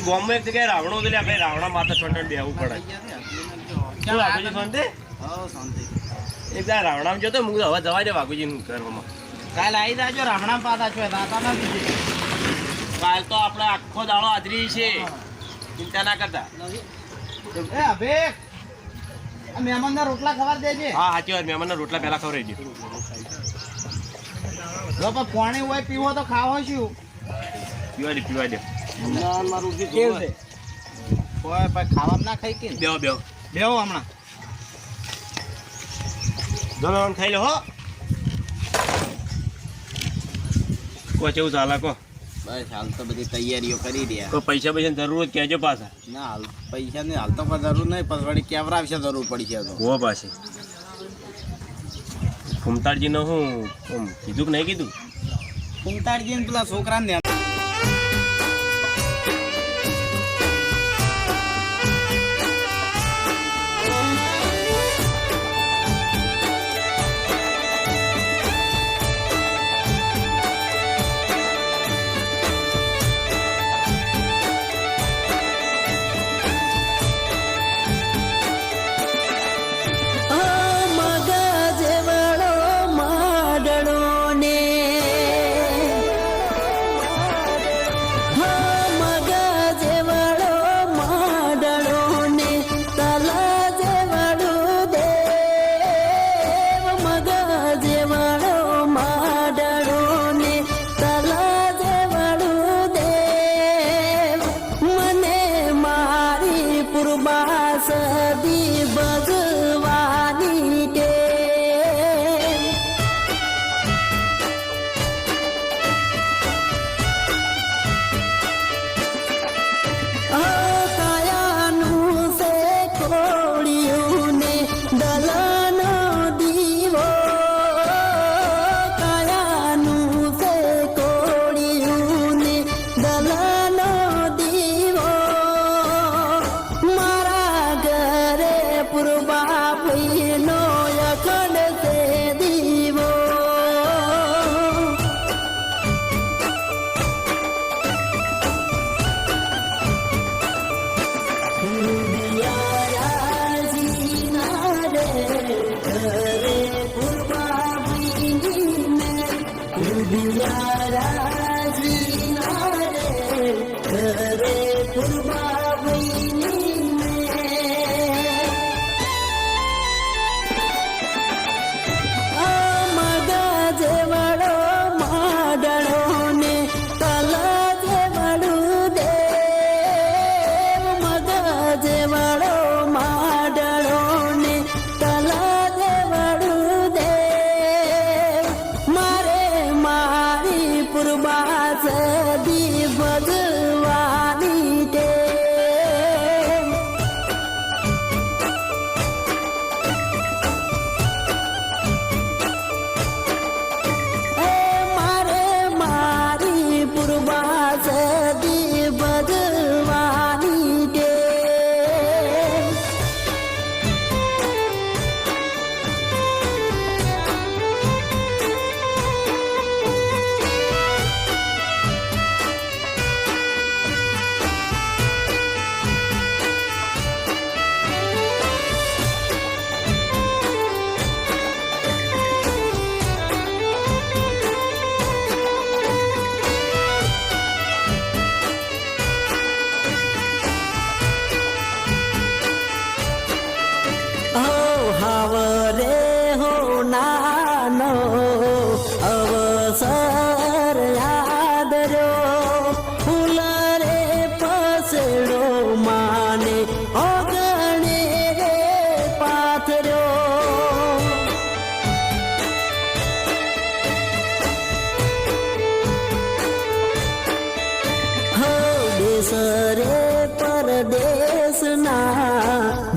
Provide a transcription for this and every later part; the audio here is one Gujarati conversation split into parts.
ગામમાં એક જગ્યાએ રાવણો એટલે આપણે રાવણા માતા છોટણ બેહવું પડે. શું વાઘુજી શાંતિ? એક દાડો રાવણામાં જતો હું હવે જવા દે વાઘુજી ઘરમાં. કાલ આવી જાજો રામણા પાતા છો દાતા નથી. કાલ તો આપણે આખો દાડો હાજરી છે, ચિંતા ના કરતા. એ અભિક આ મહેમાનના રોટલા ખબર દેજે. હા સાચી વાત, મહેમાનના રોટલા પહેલા ખવડાવી દે. જો પણ પાણી હોય પીવો તો ખાવો શું? પીવા દે. કેવું છે? કોઈ પણ ખાવામાં ના ખાઈ કે બેહો બેહો હમણાં જમવાનું ખાઈ લો હો. કો કેવું ચાલે કો? બસ હાલ તો બધી તૈયારીઓ કરી રહ્યા. કોઈ પૈસા જરૂર હોય કહેજો પાછા. ના હાલ પૈસા નહીં, હાલ તો કોઈ જરૂર નહીં, પછી વળી કેવરાવશે જરૂર પડશે તો. હો પાછી ફૂમતાળજીને હું કીધું કે નહીં કીધું? કુંતાળજી ને પેલા છોકરાને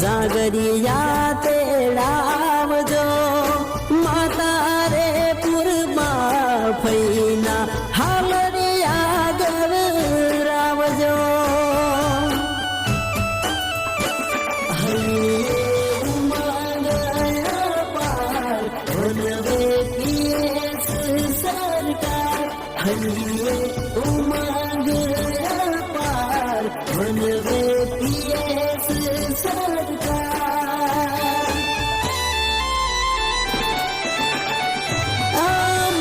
જાગરિયા તેડાવજો માતા રે પુરબા ફઈના હાલરિયા ગવરાવજો સરકાર હરિયે ઉમંગ बनवे पीएस सरकार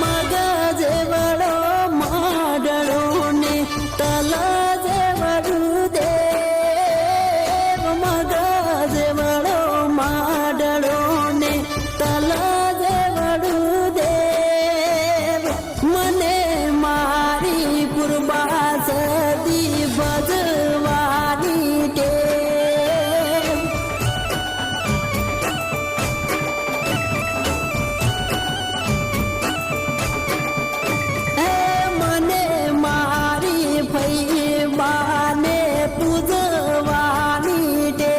मगा जेवड़ो माडड़ो ने तला जेवड़ू देव मगा जेवड़ो माडड़ो ने तला जेवड़ू देव મને મારી પુરબા સદી ભજવાની ટેવ હે મને મારી ફઈબાને પૂજવાની ટેવ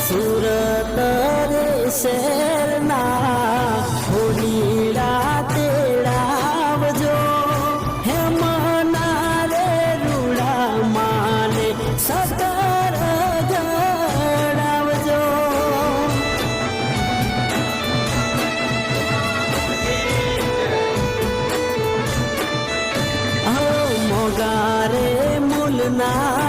સુરત રે શહેરના હોલી રાતે લાવજો હેમના રે રૂડા માને સતર જડાવજો મોગારે મૂલના